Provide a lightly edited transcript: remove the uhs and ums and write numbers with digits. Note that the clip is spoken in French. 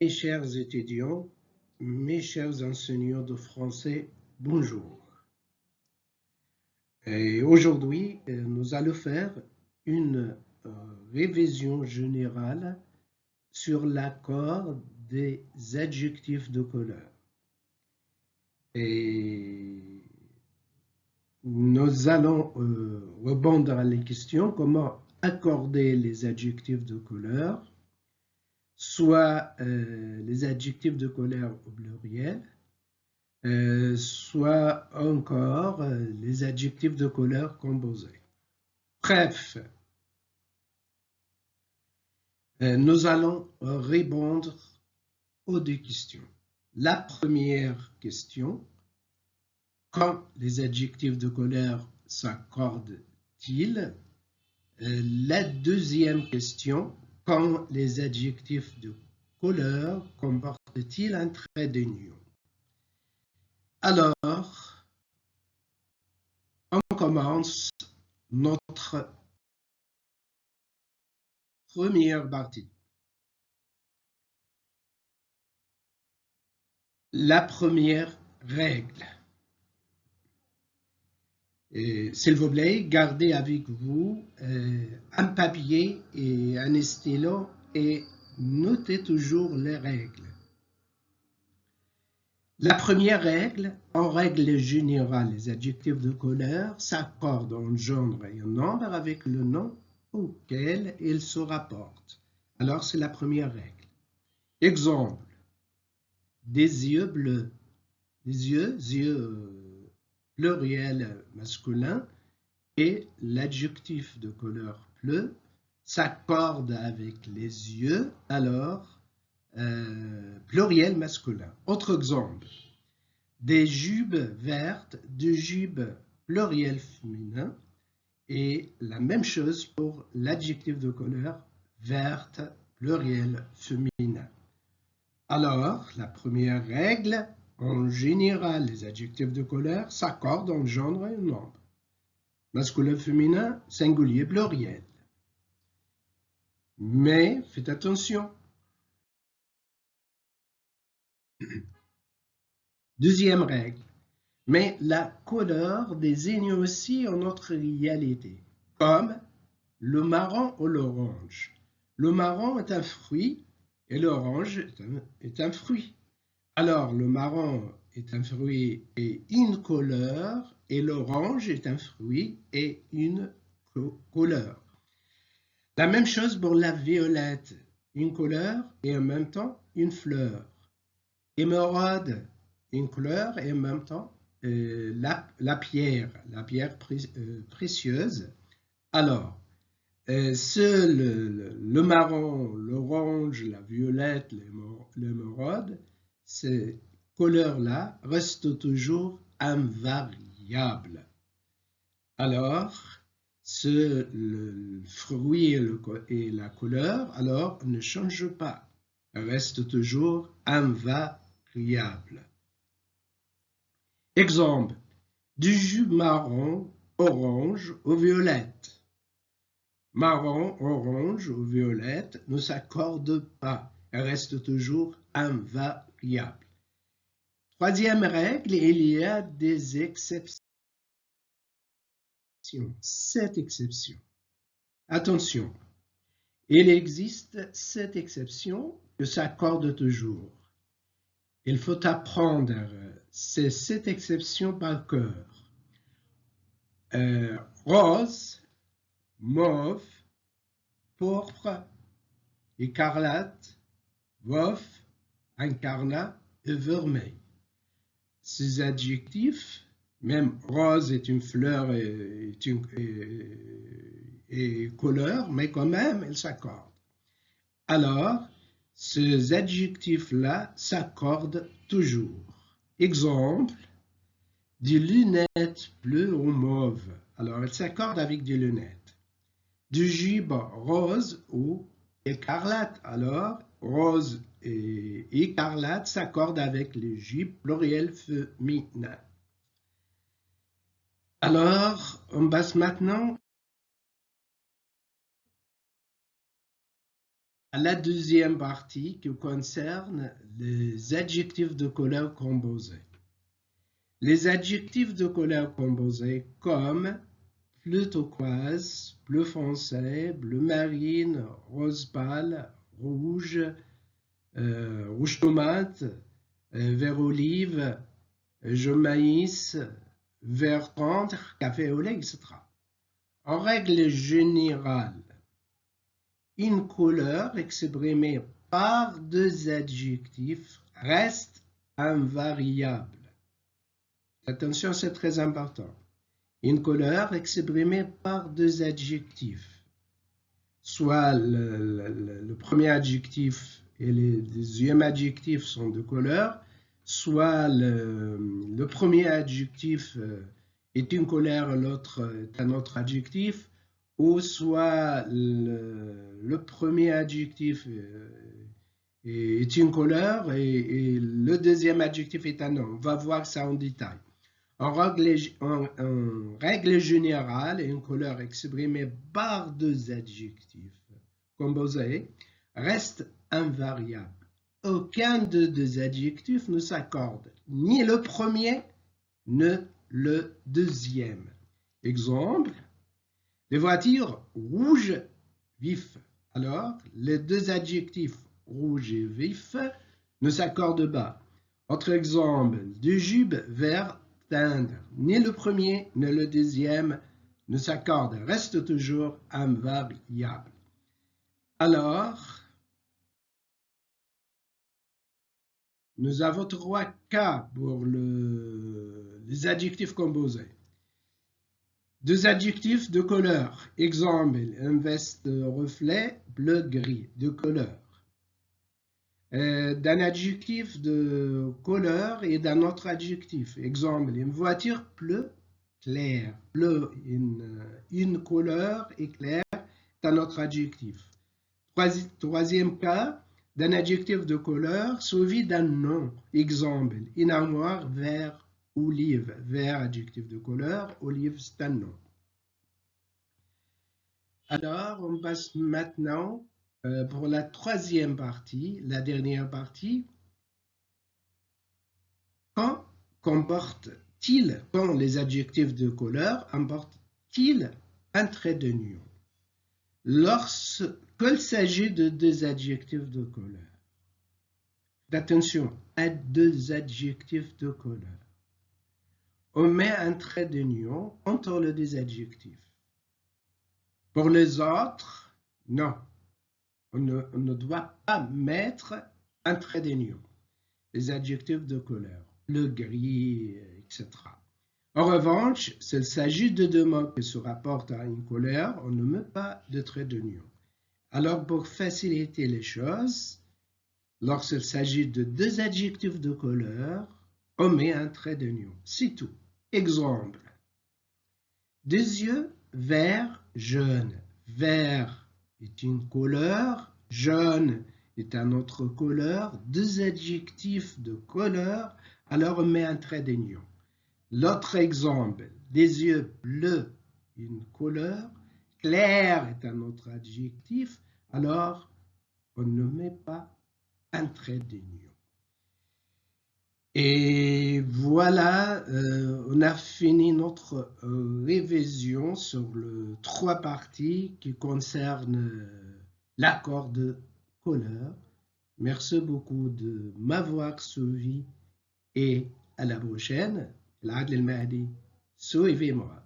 Mes chers étudiants, mes chers enseignants de français, bonjour. Et aujourd'hui, nous allons faire une révision générale sur l'accord des adjectifs de couleur. Et nous allons répondre à la question comment accorder les adjectifs de couleur, soit les adjectifs de couleur au pluriel, soit encore les adjectifs de couleur composés. Bref, nous allons répondre aux deux questions. La première question, quand les adjectifs de couleur s'accordent-ils? La deuxième question, quand les adjectifs de couleur comportent-ils un trait d'union? Alors, on commence notre première partie. La première règle. S'il vous plaît, gardez avec vous un papier et un stylo et notez toujours les règles. La première règle, en règle générale, les adjectifs de couleur s'accordent en genre et en nombre avec le nom auquel ils se rapportent. Alors, c'est la première règle. Exemple, des yeux bleus. Les yeux pluriel masculin, et l'adjectif de couleur bleu s'accorde avec les yeux, alors pluriel masculin. Autre exemple, des jupes vertes, des jupes pluriel féminin, et la même chose pour l'adjectif de couleur verte, pluriel féminin. Alors, la première règle, en général, les adjectifs de couleur s'accordent en genre et en nombre. Masculin, féminin, singulier, pluriel. Mais faites attention. Deuxième règle. Mais la couleur désigne aussi une autre réalité, comme le marron ou l'orange. Le marron est un fruit et l'orange est un fruit. Alors, le marron est un fruit et une couleur, et l'orange est un fruit et une couleur. La même chose pour la violette, une couleur et en même temps une fleur. Émeraude, une couleur et en même temps la pierre précieuse. Alors, le marron, l'orange, la violette, l'émeraude, ces couleurs-là restent toujours invariables. Alors, le fruit et la couleur, alors, ne changent pas, restent toujours invariables. Exemple, du jus marron, orange ou violette. Marron, orange ou violette ne s'accordent pas, restent toujours invariables. Troisième règle, il y a des exceptions. 7 exceptions. Attention, il existe 7 exceptions que s'accordent toujours. Il faut apprendre ces 7 exceptions par cœur. Rose, mauve, pourpre, écarlate, veuf, incarnat et vermeil. Ces adjectifs, même rose est une fleur et couleur, mais quand même, elles s'accordent. Alors, ces adjectifs-là s'accordent toujours. Exemple, des lunettes bleues ou mauves. Alors, elles s'accordent avec des lunettes. Du jupe rose ou écarlate. Alors, rose et écarlate s'accordent avec les jupes pluriel féminin. Alors, on passe maintenant à la deuxième partie qui concerne les adjectifs de couleur composés. Les adjectifs de couleur composés comme bleu turquoise, bleu foncé, bleu marine, rose pâle, rouge, rouge tomate, vert olive, jaune maïs, vert tendre, café au lait, etc. En règle générale, une couleur exprimée par deux adjectifs reste invariable. Attention, c'est très important. Une couleur exprimée par deux adjectifs, soit le premier adjectif et le deuxième adjectif sont de couleur, soit le premier adjectif est une couleur, l'autre est un autre adjectif, ou soit le premier adjectif est une couleur et le deuxième adjectif est un nom. On va voir ça en détail. En règle générale, une couleur exprimée par deux adjectifs composés reste invariable. Aucun de deux adjectifs ne s'accorde, ni le premier, ni le deuxième. Exemple, les voitures rouges vif. Alors, les deux adjectifs rouge et vif ne s'accordent pas. Autre exemple, du jupe vert tendre. Ni le premier, ni le deuxième ne s'accordent, reste toujours invariable. Alors, nous avons trois cas pour les adjectifs composés. Deux adjectifs de couleur. Exemple, un veste reflet bleu-gris de couleur. D'un adjectif de couleur et d'un autre adjectif. Exemple, une voiture bleu clair. Bleu, une couleur et clair est un autre adjectif. Troisième cas, d'un adjectif de couleur suivi d'un nom. Exemple, une armoire vert olive. Vert, adjectif de couleur, olive, c'est un nom. Alors, on passe maintenant pour la troisième partie, la dernière partie. Quand les adjectifs de couleur emportent-ils un trait d'union? Lorsqu'il s'agit de deux adjectifs de couleur. Attention, à deux adjectifs de couleur. On met un trait d'union entre les deux adjectifs. Pour les autres, non. On ne doit pas mettre un trait d'union. Les adjectifs de couleur, le gris, etc. En revanche, s'il s'agit de deux mots qui se rapportent à une couleur, on ne met pas de trait d'union. Alors, pour faciliter les choses, lorsqu'il s'agit de deux adjectifs de couleur, on met un trait d'union. C'est tout. Exemple. Des yeux vert jaune. Vert est une couleur, jaune est une autre couleur, deux adjectifs de couleur, alors on met un trait d'union. L'autre exemple, des yeux bleus, une couleur, clair est un autre adjectif, alors on ne met pas un trait d'union. Et voilà, on a fini notre révision sur les trois parties qui concernent l'accord de couleur. Merci beaucoup de m'avoir suivi et à la prochaine. العدل المهدي suivez-moi.